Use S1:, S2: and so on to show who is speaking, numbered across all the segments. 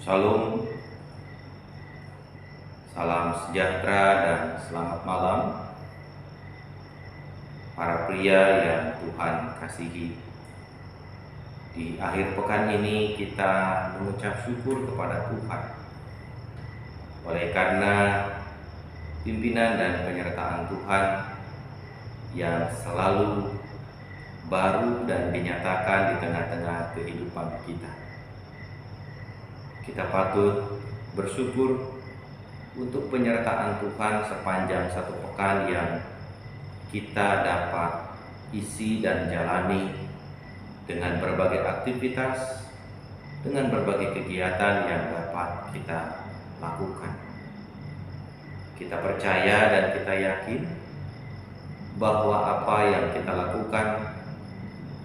S1: Shalom, salam sejahtera dan selamat malam para pria yang Tuhan kasihi. Di akhir pekan ini kita mengucap syukur kepada Tuhan oleh karena pimpinan dan penyertaan Tuhan yang selalu baru dan dinyatakan di tengah-tengah kehidupan kita. Kita patut bersyukur untuk penyertaan Tuhan sepanjang satu pekan yang kita dapat isi dan jalani dengan berbagai aktivitas, dengan berbagai kegiatan yang dapat kita lakukan. Kita percaya dan kita yakin bahwa apa yang kita lakukan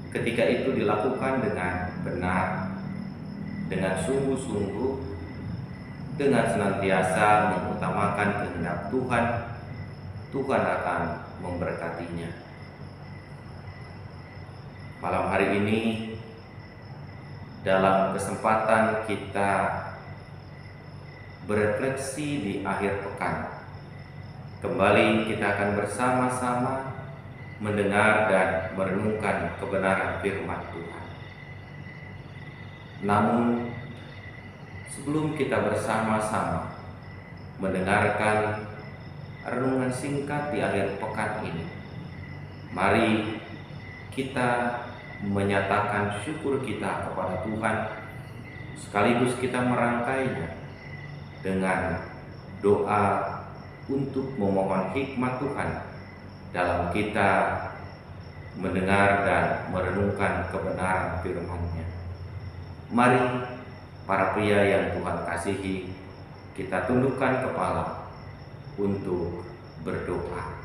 S1: ketika itu dilakukan dengan benar, dengan sungguh-sungguh, dengan senantiasa mengutamakan kehendak Tuhan, Tuhan akan memberkatinya. Malam hari ini, dalam kesempatan kita berefleksi di akhir pekan, kembali kita akan bersama-sama mendengar dan merenungkan kebenaran firman Tuhan. Namun, sebelum kita bersama-sama mendengarkan renungan singkat di akhir pekan ini, mari kita menyatakan syukur kita kepada Tuhan, sekaligus kita merangkainya dengan doa untuk memohon hikmat Tuhan dalam kita mendengar dan merenungkan kebenaran firman-Nya. Mari para pria yang Tuhan kasihi, kita tundukkan kepala untuk berdoa.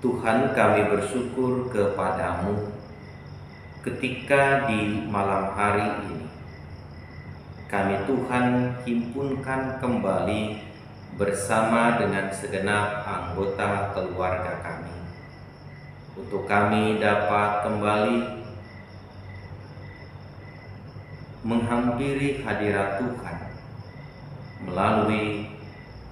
S1: Tuhan, kami bersyukur kepadamu ketika di malam hari ini kami Tuhan himpunkan kembali bersama dengan segenap anggota keluarga kami, untuk kami dapat kembali menghampiri hadirat Tuhan melalui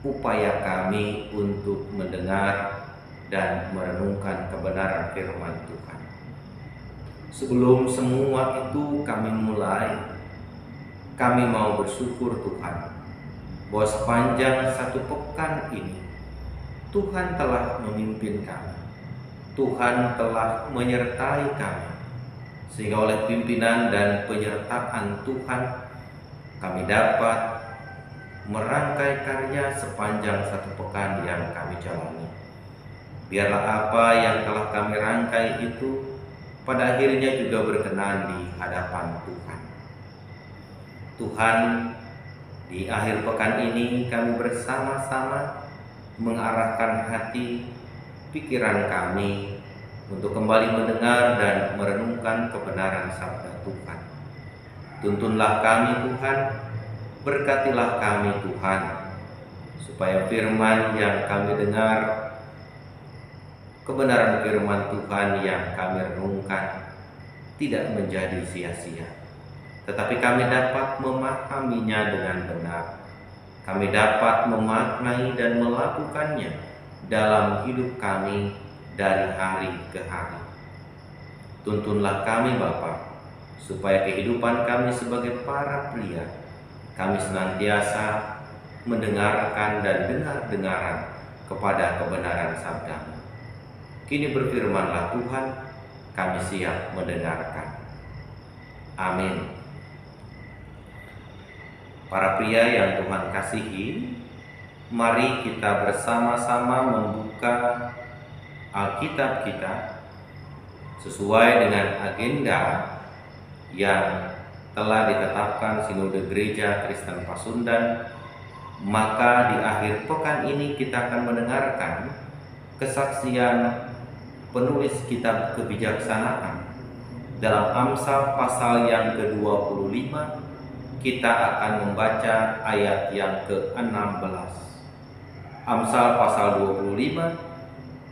S1: upaya kami untuk mendengar dan merenungkan kebenaran firman Tuhan. Sebelum semua itu kami mulai, kami mau bersyukur Tuhan bahwa sepanjang satu pekan ini Tuhan telah memimpin kami, Tuhan telah menyertai kami, sehingga oleh pimpinan dan penyertaan Tuhan kami dapat merangkai karya sepanjang satu pekan yang kami jalani. Biarlah apa yang telah kami rangkai itu pada akhirnya juga berkenan di hadapan Tuhan. Tuhan, di akhir pekan ini kami bersama-sama mengarahkan hati, pikiran kami untuk kembali mendengar dan merenungkan kebenaran sabda Tuhan. Tuntunlah kami Tuhan, berkatilah kami Tuhan, supaya firman yang kami dengar, kebenaran firman Tuhan yang kami renungkan tidak menjadi sia-sia, tetapi kami dapat memahaminya dengan benar. Kami dapat memaknai dan melakukannya dalam hidup kami dari hari ke hari. Tuntunlah kami Bapa, supaya kehidupan kami sebagai para pria, kami senantiasa mendengarkan dan dengar-dengaran kepada kebenaran sabda-Mu. Kini berfirmanlah Tuhan, kami siap mendengarkan. Amin. Para pria yang Tuhan kasihi, mari kita bersama-sama membuka Alkitab kita sesuai dengan agenda yang telah ditetapkan Sinode Gereja Kristen Pasundan. Maka di akhir pekan ini kita akan mendengarkan kesaksian penulis kitab kebijaksanaan dalam Amsal pasal yang ke-25. Kita akan membaca ayat yang ke-16. Amsal pasal 25,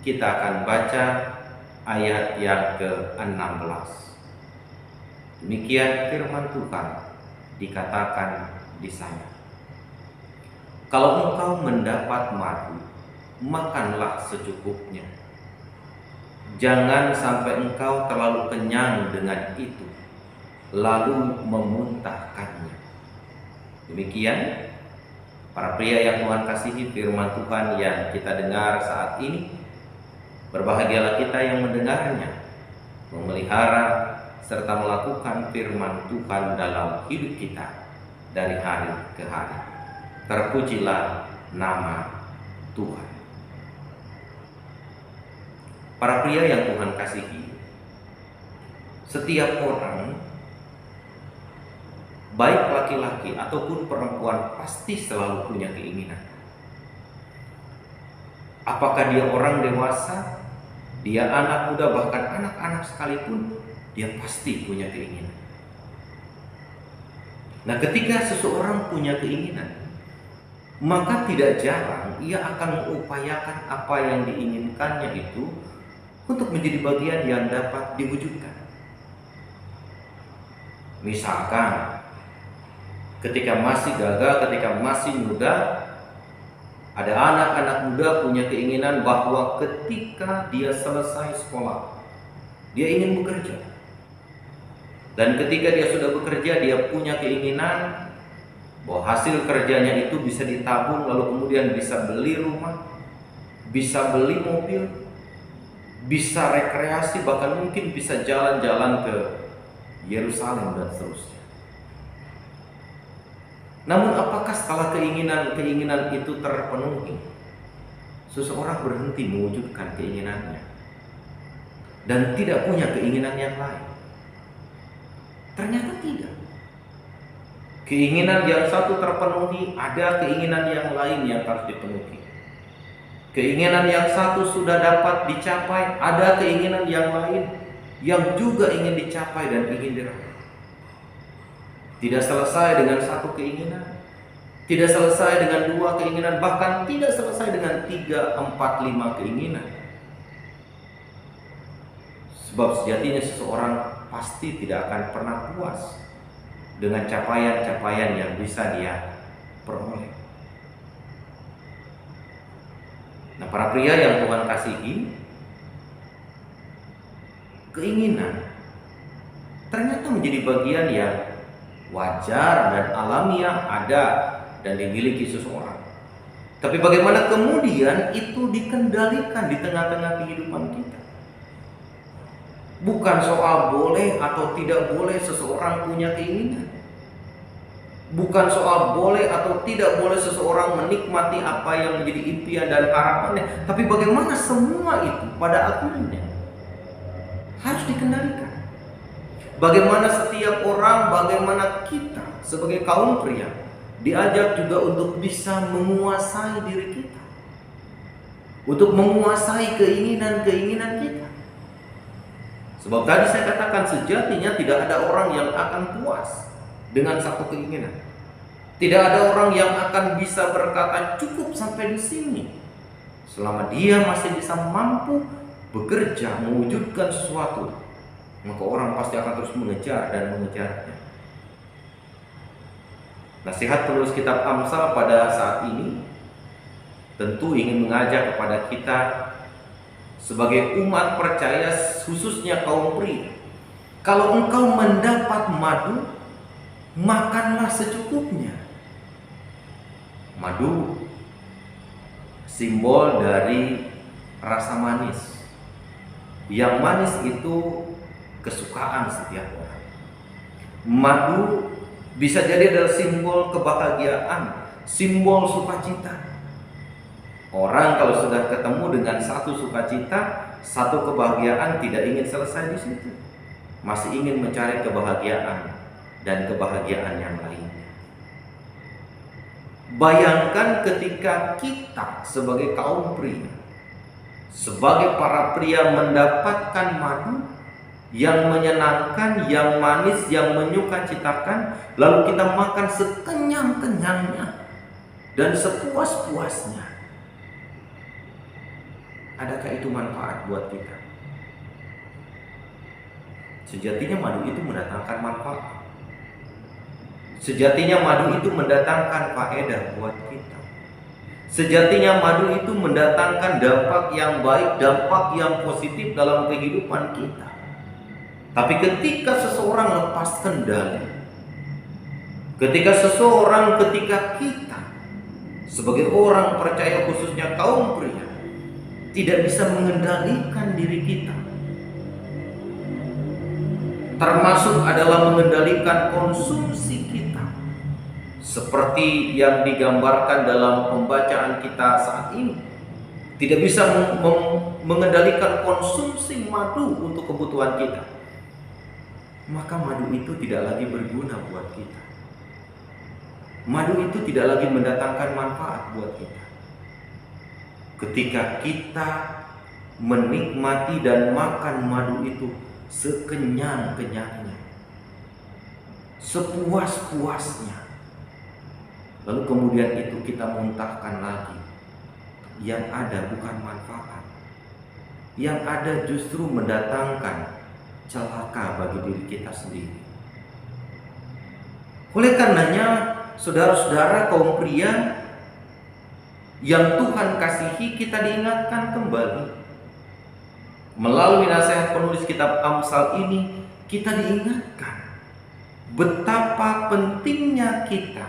S1: kita akan baca ayat yang ke-16. Demikian firman Tuhan. dikatakan di sana, kalau engkau mendapat madu, makanlah secukupnya. Jangan sampai engkau terlalu kenyang dengan itu, lalu memuntahkannya. Demikian para pria yang Tuhan kasihi, firman Tuhan yang kita dengar saat ini. Berbahagialah kita yang mendengarnya, memelihara serta melakukan firman Tuhan dalam hidup kita dari hari ke hari. Terpujilah nama Tuhan. Para pria yang Tuhan kasihi, setiap orang, baik laki-laki ataupun perempuan, pasti selalu punya keinginan. Apakah dia orang dewasa, dia anak muda, bahkan anak-anak sekalipun, dia pasti punya keinginan. Nah, ketika seseorang punya keinginan, maka tidak jarang ia akan mengupayakan apa yang diinginkannya itu untuk menjadi bagian yang dapat diwujudkan. Misalkan ketika masih gagah, ketika masih muda, ada anak-anak muda punya keinginan bahwa ketika dia selesai sekolah, dia ingin bekerja. Dan ketika dia sudah bekerja, dia punya keinginan bahwa hasil kerjanya itu bisa ditabung, lalu kemudian bisa beli rumah, bisa beli mobil, bisa rekreasi, bahkan mungkin bisa jalan-jalan ke Yerusalem dan seterusnya. Namun apakah setelah keinginan-keinginan itu terpenuhi, seseorang berhenti mewujudkan keinginannya dan tidak punya keinginan yang lain? Ternyata tidak. Keinginan yang satu terpenuhi, ada keinginan yang lain yang harus dipenuhi. Keinginan yang satu sudah dapat dicapai, ada keinginan yang lain yang juga ingin dicapai dan ingin diraih. Tidak selesai dengan satu keinginan, tidak selesai dengan dua keinginan, bahkan tidak selesai dengan 3, 4, 5 keinginan. Sebab sejatinya seseorang pasti tidak akan pernah puas dengan capaian-capaian yang bisa dia peroleh. Nah, para pria yang Tuhan kasihi, keinginan ternyata menjadi bagian yang wajar dan alamiah ada dan dimiliki seseorang. Tapi bagaimana kemudian itu dikendalikan di tengah-tengah kehidupan kita? Bukan soal boleh atau tidak boleh seseorang punya keinginan. Bukan soal boleh atau tidak boleh seseorang menikmati apa yang menjadi impian dan harapannya. Tapi bagaimana semua itu pada akhirnya harus dikendalikan. Bagaimana setiap orang, bagaimana kita sebagai kaum pria diajak juga untuk bisa menguasai diri kita, untuk menguasai keinginan-keinginan kita. Sebab tadi saya katakan sejatinya tidak ada orang yang akan puas dengan satu keinginan. Tidak ada orang yang akan bisa berkata cukup sampai di sini, selama dia masih bisa mampu bekerja mewujudkan sesuatu. Maka orang pasti akan terus mengejar dan mengejarnya. Nasihat penulis kitab Amsal pada saat ini tentu ingin mengajak kepada kita sebagai umat percaya, khususnya kaum pria. Kalau engkau mendapat madu, makanlah secukupnya. Madu simbol dari rasa manis. Yang manis itu kesukaan setiap orang. Madu bisa jadi adalah simbol kebahagiaan, simbol sukacita. Orang kalau sudah ketemu dengan satu sukacita, satu kebahagiaan, tidak ingin selesai di situ. Masih ingin mencari kebahagiaan dan kebahagiaan yang lainnya. Bayangkan ketika kita sebagai kaum pria, sebagai para pria mendapatkan madu yang menyenangkan, yang manis, yang menyukacitakan, lalu kita makan sekenyang-kenyangnya dan sepuas-puasnya. Adakah itu manfaat buat kita? Sejatinya madu itu mendatangkan manfaat. Sejatinya madu itu mendatangkan faedah buat kita. Sejatinya madu itu mendatangkan dampak yang baik, dampak yang positif dalam kehidupan kita. Tapi ketika seseorang lepas kendali, ketika kita sebagai orang percaya, khususnya kaum pria, tidak bisa mengendalikan diri kita, termasuk adalah mengendalikan konsumsi kita, seperti yang digambarkan dalam pembacaan kita saat ini, tidak bisa mengendalikan konsumsi madu untuk kebutuhan kita, maka madu itu tidak lagi berguna buat kita. Madu itu tidak lagi mendatangkan manfaat buat kita. Ketika kita menikmati dan makan madu itu sekenyang-kenyangnya, sepuas-puasnya, lalu kemudian itu kita muntahkan lagi, yang ada bukan manfaat, yang ada justru mendatangkan celaka bagi diri kita sendiri. Oleh karenanya, saudara-saudara kaum pria yang Tuhan kasihi, kita diingatkan kembali melalui nasihat penulis kitab Amsal ini. Kita diingatkan betapa pentingnya kita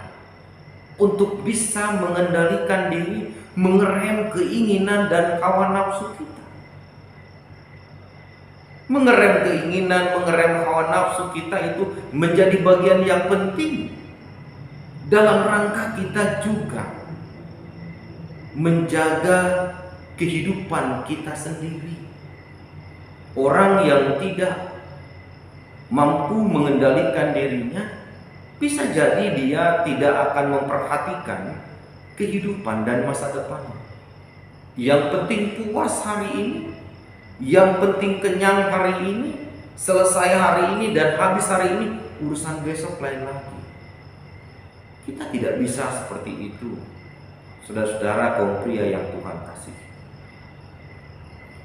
S1: untuk bisa mengendalikan diri, mengerem keinginan dan hawa nafsu kita. Mengerem keinginan, mengerem hawa nafsu kita itu menjadi bagian yang penting dalam rangka kita juga menjaga kehidupan kita sendiri. Orang yang tidak mampu mengendalikan dirinya, bisa jadi dia tidak akan memperhatikan kehidupan dan masa depannya. Yang penting puas hari ini, yang penting kenyang hari ini, selesai hari ini dan habis hari ini, urusan besok lain lagi. Kita tidak bisa seperti itu, saudara-saudara kaum pria yang Tuhan kasih.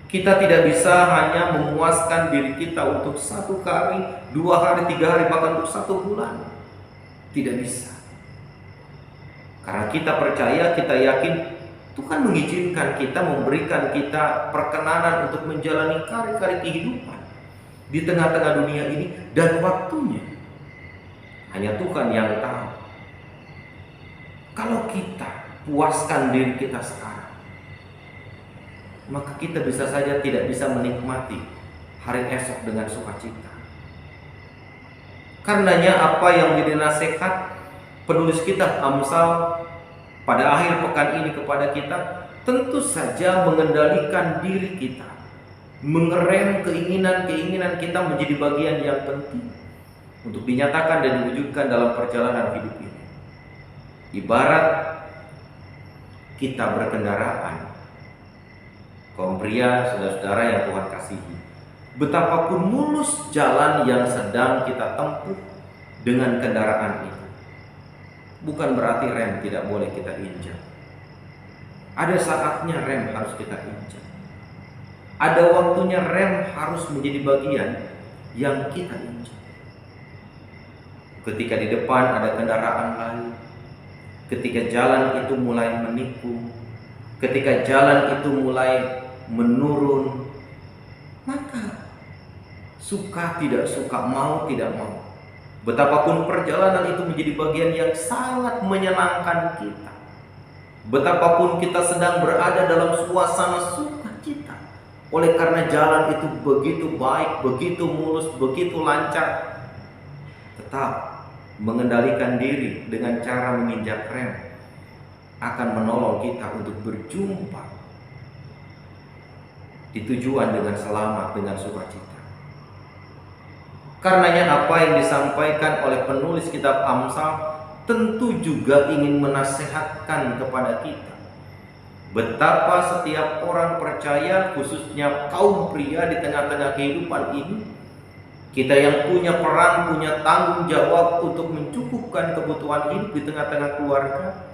S1: Kita tidak bisa hanya memuaskan diri kita untuk 1 hari, 2 hari, 3 hari, bahkan untuk 1 bulan. Tidak bisa. Karena kita percaya, kita yakin Tuhan mengizinkan kita, memberikan kita perkenanan untuk menjalani kari-kari kehidupan di tengah-tengah dunia ini, dan waktunya hanya Tuhan yang tahu. Kalau kita puaskan diri kita sekarang, maka kita bisa saja tidak bisa menikmati hari esok dengan sukacita. Karenanya apa yang menjadi nasihat penulis kitab Amsal pada akhir pekan ini kepada kita, tentu saja mengendalikan diri kita, mengerem keinginan-keinginan kita menjadi bagian yang penting untuk dinyatakan dan diwujudkan dalam perjalanan hidup ini. Ibarat kita berkendaraan, kaum pria, saudara-saudara yang Tuhan kasihi, betapapun mulus jalan yang sedang kita tempuh dengan kendaraan itu, bukan berarti rem tidak boleh kita injak. Ada saatnya rem harus kita injak. Ada waktunya rem harus menjadi bagian yang kita injak. Ketika di depan ada kendaraan lain, ketika jalan itu mulai menikung, ketika jalan itu mulai menurun, maka suka tidak suka, mau tidak mau, betapapun perjalanan itu menjadi bagian yang sangat menyenangkan kita, betapapun kita sedang berada dalam suasana sukacita, oleh karena jalan itu begitu baik, begitu mulus, begitu lancar, tetap mengendalikan diri dengan cara menginjak rem akan menolong kita untuk berjumpa di tujuan dengan selamat, dengan sukacita. Karenanya apa yang disampaikan oleh penulis kitab Amsal tentu juga ingin menasehatkan kepada kita betapa setiap orang percaya, khususnya kaum pria di tengah-tengah kehidupan ini, kita yang punya peran, punya tanggung jawab untuk mencukupkan kebutuhan hidup di tengah-tengah keluarga.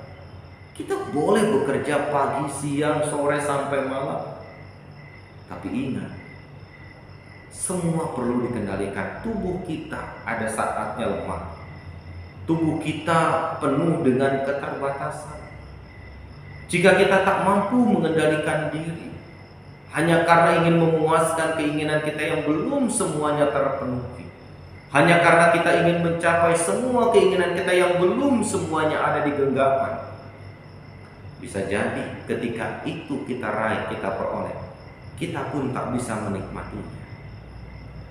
S1: Kita boleh bekerja pagi, siang, sore, sampai malam. Tapi ingat, semua perlu dikendalikan. Tubuh kita ada saatnya lemah. Tubuh kita penuh dengan keterbatasan. Jika kita tak mampu mengendalikan diri, hanya karena ingin memuaskan keinginan kita yang belum semuanya terpenuhi, hanya karena kita ingin mencapai semua keinginan kita yang belum semuanya ada di genggaman, bisa jadi ketika itu kita raih, kita peroleh, kita pun tak bisa menikmatinya.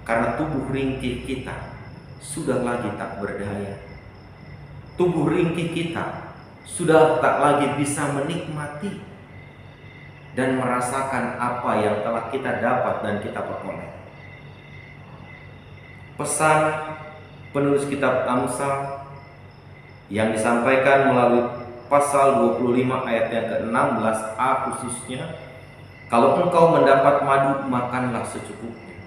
S1: Karena tubuh ringkih kita sudah lagi tak berdaya. Tubuh ringkih kita sudah tak lagi bisa menikmati dan merasakan apa yang telah kita dapat dan kita peroleh. Pesan penulis kitab Amsal yang disampaikan melalui pasal 25 ayat yang ke-16a khususnya, kalau engkau mendapat madu, makanlah secukupnya.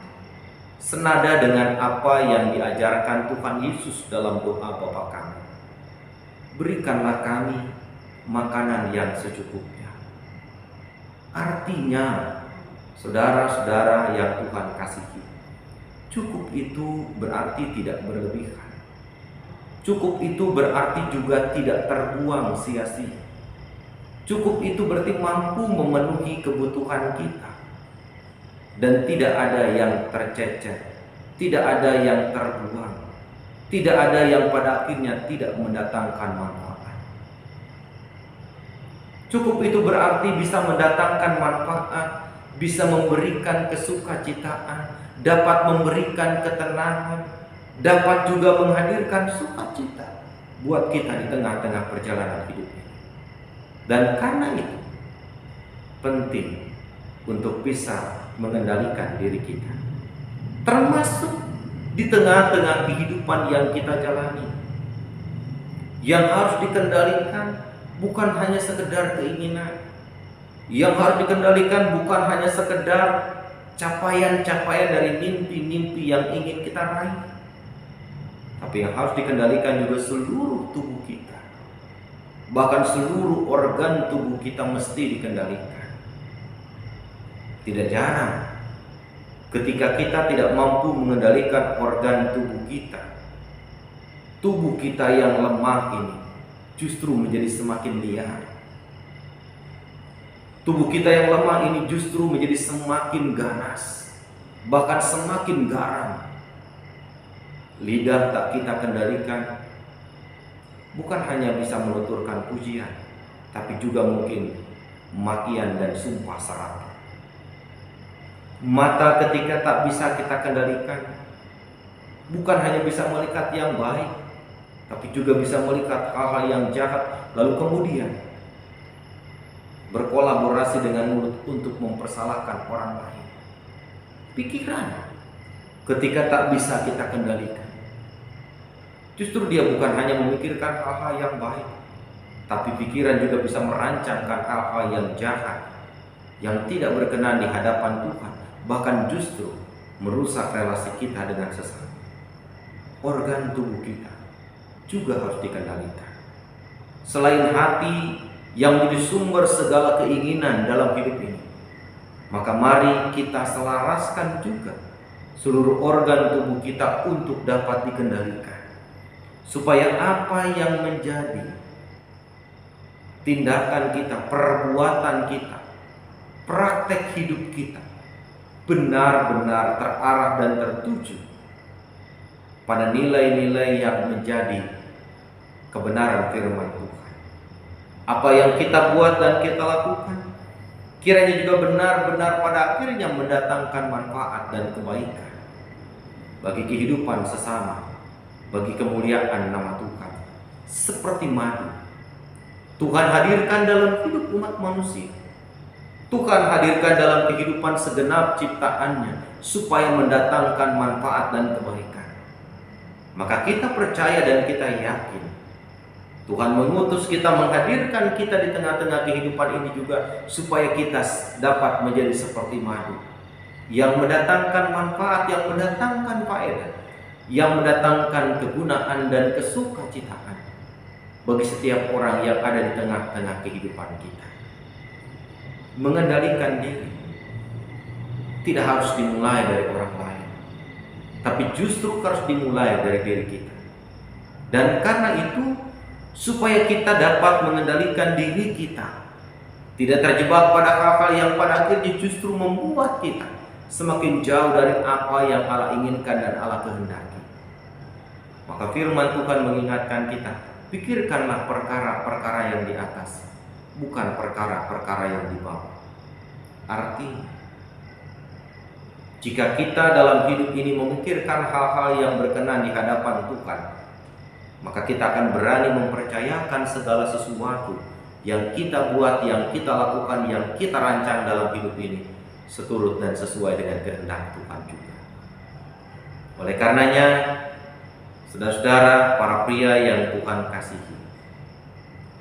S1: Senada dengan apa yang diajarkan Tuhan Yesus dalam doa Bapa kami. Berikanlah kami makanan yang secukupnya. Artinya, saudara-saudara yang Tuhan kasihi, cukup itu berarti tidak berlebihan. Cukup itu berarti juga tidak terbuang sia-sia. Cukup itu berarti mampu memenuhi kebutuhan kita. Dan tidak ada yang tercecer, tidak ada yang terbuang, tidak ada yang pada akhirnya tidak mendatangkan manfaat. Cukup itu berarti bisa mendatangkan manfaat, bisa memberikan kesukacitaan, dapat memberikan ketenangan, dapat juga menghadirkan sukacita buat kita di tengah-tengah perjalanan hidup ini. Dan karena itu penting untuk bisa mengendalikan diri kita, termasuk di tengah-tengah kehidupan yang kita jalani. Yang harus dikendalikan bukan hanya sekedar keinginan, yang harus dikendalikan bukan hanya sekedar capaian-capaian dari mimpi-mimpi yang ingin kita raih, tapi yang harus dikendalikan juga seluruh tubuh kita. Bahkan seluruh organ tubuh kita mesti dikendalikan. Tidak jarang ketika kita tidak mampu mengendalikan organ tubuh kita yang lemah ini justru menjadi semakin liar. Tubuh kita yang lemah ini justru menjadi semakin ganas, bahkan semakin garam. Lidah tak kita kendalikan, bukan hanya bisa menuturkan pujian, tapi juga mungkin makian dan sumpah serapah. Mata ketika tak bisa kita kendalikan, bukan hanya bisa melihat yang baik, tapi juga bisa melihat hal-hal yang jahat, lalu kemudian berkolaborasi dengan mulut untuk mempersalahkan orang lain. Pikiran ketika tak bisa kita kendalikan, justru dia bukan hanya memikirkan hal-hal yang baik, tapi pikiran juga bisa merancangkan hal-hal yang jahat, yang tidak berkenan di hadapan Tuhan, bahkan justru merusak relasi kita dengan sesama. Organ tubuh kita juga harus dikendalikan. Selain hati yang menjadi sumber segala keinginan dalam hidup ini, maka mari kita selaraskan juga seluruh organ tubuh kita untuk dapat dikendalikan, supaya apa yang menjadi tindakan kita, perbuatan kita, praktek hidup kita benar-benar terarah dan tertuju pada nilai-nilai yang menjadi kebenaran firman Tuhan. Apa yang kita buat dan kita lakukan kiranya juga benar-benar pada akhirnya mendatangkan manfaat dan kebaikan bagi kehidupan sesama, bagi kemuliaan nama Tuhan. Seperti madu Tuhan hadirkan dalam hidup umat manusia, Tuhan hadirkan dalam kehidupan segenap ciptaannya supaya mendatangkan manfaat dan kebaikan. Maka kita percaya dan kita yakin Tuhan mengutus kita, menghadirkan kita di tengah-tengah kehidupan ini juga supaya kita dapat menjadi seperti madu yang mendatangkan manfaat, yang mendatangkan faedah, yang mendatangkan kegunaan dan kesukacitaan bagi setiap orang yang ada di tengah-tengah kehidupan kita. Mengendalikan diri tidak harus dimulai dari orang lain, tapi justru harus dimulai dari diri kita. Dan karena itu, supaya kita dapat mengendalikan diri kita, tidak terjebak pada hal-hal yang pada akhirnya justru membuat kita semakin jauh dari apa yang Allah inginkan dan Allah kehendaki. Maka firman Tuhan mengingatkan kita, pikirkanlah perkara-perkara yang di atas, bukan perkara-perkara yang di bawah. Artinya, jika kita dalam hidup ini memikirkan hal-hal yang berkenan di hadapan Tuhan, maka kita akan berani mempercayakan segala sesuatu yang kita buat, yang kita lakukan, yang kita rancang dalam hidup ini seturut dan sesuai dengan kehendak Tuhan juga. Oleh karenanya, saudara-saudara, para pria yang Tuhan kasihi,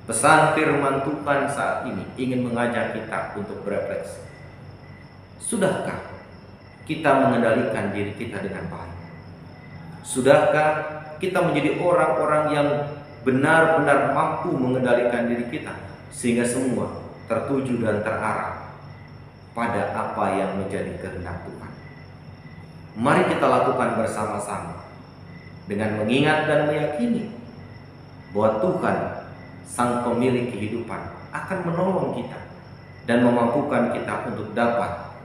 S1: pesan firman Tuhan saat ini ingin mengajak kita untuk berefleksi. Sudahkah kita mengendalikan diri kita dengan baik? Sudahkah kita menjadi orang-orang yang benar-benar mampu mengendalikan diri kita sehingga semua tertuju dan terarah pada apa yang menjadi kehendak Tuhan? Mari kita lakukan bersama-sama dengan mengingat dan meyakini bahwa Tuhan, Sang Pemilik kehidupan, akan menolong kita dan memampukan kita untuk dapat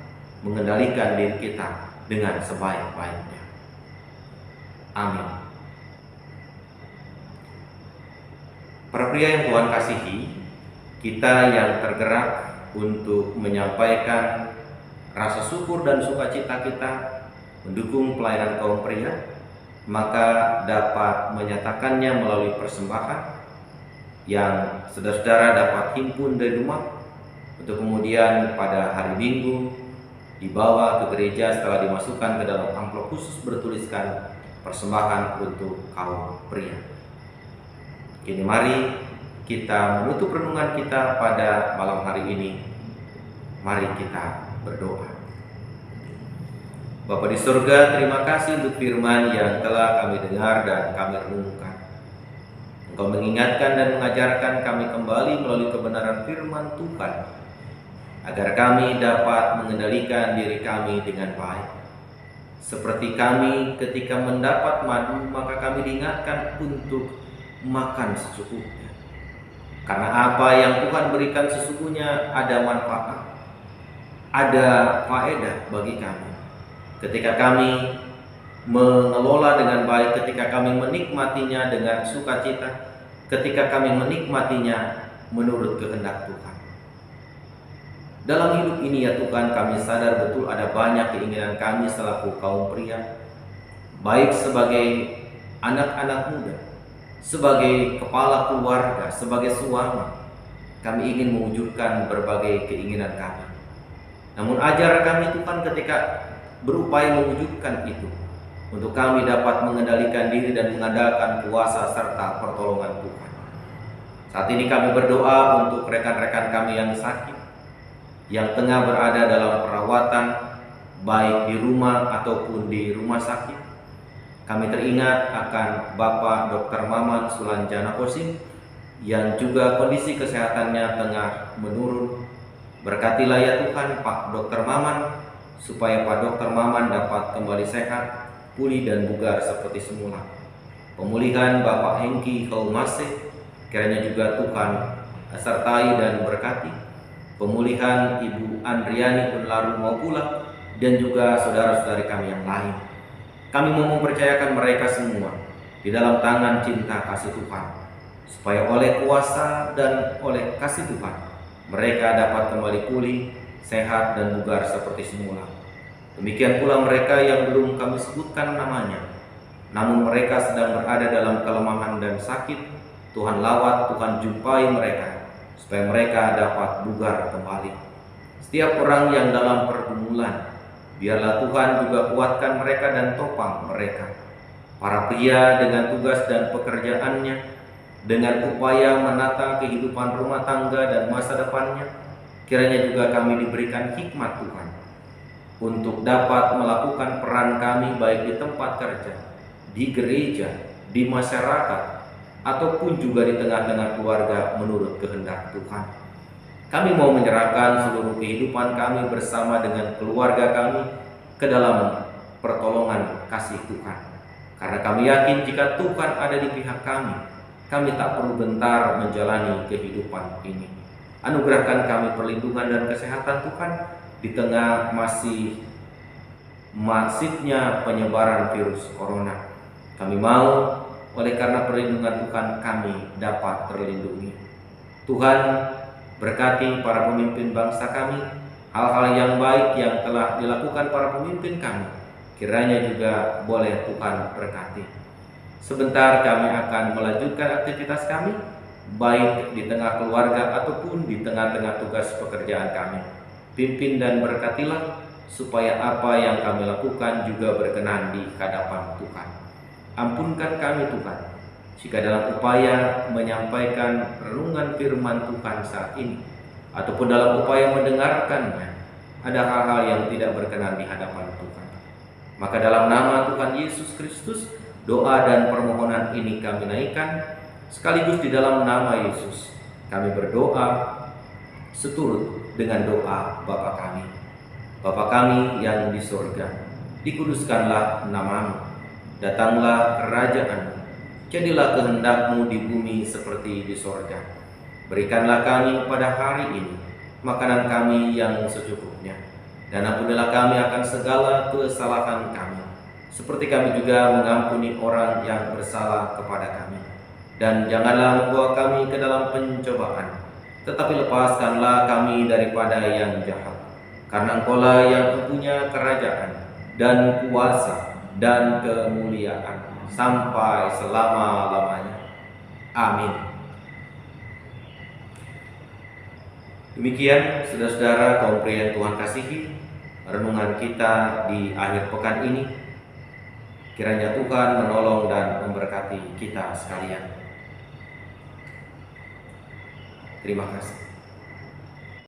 S1: mengendalikan diri kita dengan sebaik-baiknya. Amin. Para pria yang Tuhan kasihi, kita yang tergerak untuk menyampaikan rasa syukur dan sukacita kita mendukung pelayanan kaum pria, maka dapat menyatakannya melalui persembahan yang saudara-saudara dapat himpun dari rumah untuk kemudian pada hari Minggu dibawa ke gereja setelah dimasukkan ke dalam amplop khusus bertuliskan persembahan untuk kaum pria. Kini mari kita menutup renungan kita pada malam hari ini. Mari kita berdoa. Bapa di surga, terima kasih untuk firman yang telah kami dengar dan kami renungkan. Engkau mengingatkan dan mengajarkan kami kembali melalui kebenaran firman Tuhan, agar kami dapat mengendalikan diri kami dengan baik. Seperti kami ketika mendapat madu, maka kami diingatkan untuk makan secukupnya. Karena apa yang Tuhan berikan sesungguhnya ada manfaat, ada faedah bagi kami. Ketika kami mengelola dengan baik, ketika kami menikmatinya dengan sukacita, ketika kami menikmatinya menurut kehendak Tuhan. Dalam hidup ini ya Tuhan, kami sadar betul ada banyak keinginan kami selaku kaum pria, baik sebagai anak-anak muda, sebagai kepala keluarga, sebagai suami. Kami ingin mewujudkan berbagai keinginan kami. Namun ajar kami Tuhan ketika berupaya mewujudkan itu, untuk kami dapat mengendalikan diri dan mengandalkan kuasa serta pertolongan Tuhan. Saat ini kami berdoa untuk rekan-rekan kami yang sakit, yang tengah berada dalam perawatan, baik di rumah ataupun di rumah sakit. Kami teringat akan Bapak Dr. Maman Sulanjana Kosim, yang juga kondisi kesehatannya tengah menurun. Berkatilah ya Tuhan Pak Dr. Maman, supaya Pak Dr. Maman dapat kembali sehat, pulih dan bugar seperti semula. Pemulihan Bapak Hengki Haumase, kiranya juga Tuhan sertai dan berkati. Pemulihan Ibu Andriani Penlaru Maupula dan juga saudara-saudari kami yang lain. Kami mau mempercayakan mereka semua di dalam tangan cinta kasih Tuhan, supaya oleh kuasa dan oleh kasih Tuhan mereka dapat kembali pulih, sehat dan bugar seperti semula. Demikian pula mereka yang belum kami sebutkan namanya, namun mereka sedang berada dalam kelemahan dan sakit. Tuhan lawat, Tuhan jumpai mereka, supaya mereka dapat bugar kembali. Setiap orang yang dalam pergumulan, biarlah Tuhan juga kuatkan mereka dan topang mereka. Para pria dengan tugas dan pekerjaannya, dengan upaya menata kehidupan rumah tangga dan masa depannya, kiranya juga kami diberikan hikmat Tuhan untuk dapat melakukan peran kami baik di tempat kerja, di gereja, di masyarakat, ataupun juga di tengah-tengah keluarga menurut kehendak Tuhan. Kami mau menyerahkan seluruh kehidupan kami bersama dengan keluarga kami ke dalam pertolongan kasih Tuhan. Karena kami yakin jika Tuhan ada di pihak kami tak perlu gentar menjalani kehidupan ini. Anugerahkan kami perlindungan dan kesehatan Tuhan di tengah masifnya penyebaran virus corona. Kami mau oleh karena perlindungan Tuhan kami dapat terlindungi. Tuhan, berkati para pemimpin bangsa kami, hal-hal yang baik yang telah dilakukan para pemimpin kami, kiranya juga boleh Tuhan berkati. Sebentar kami akan melanjutkan aktivitas kami, baik di tengah keluarga ataupun di tengah-tengah tugas pekerjaan kami. Pimpin dan berkatilah, supaya apa yang kami lakukan juga berkenan di hadapan Tuhan. Ampunkan kami Tuhan, jika dalam upaya menyampaikan renungan firman Tuhan saat ini, ataupun dalam upaya mendengarkannya, ada hal-hal yang tidak berkenan di hadapan Tuhan. Maka dalam nama Tuhan Yesus Kristus, doa dan permohonan ini kami naikkan, sekaligus di dalam nama Yesus kami berdoa seturut dengan doa Bapa kami. Bapa kami yang di surga, dikuduskanlah namamu, datanglah kerajaan-Mu, jadilah kehendak-Mu di bumi seperti di surga. Berikanlah kami pada hari ini makanan kami yang secukupnya, dan ampunilah kami akan segala kesalahan kami, seperti kami juga mengampuni orang yang bersalah kepada kami. Dan janganlah membawa kami ke dalam pencobaan, tetapi lepaskanlah kami daripada yang jahat. Karena Engkau-lah yang mempunyai kerajaan dan kuasa dan kemuliaan sampai selama-lamanya. Amin. Demikian saudara-saudara kaum pria yang Tuhan kasihi, renungan kita di akhir pekan ini. Kiranya Tuhan menolong dan memberkati kita sekalian. Terima kasih.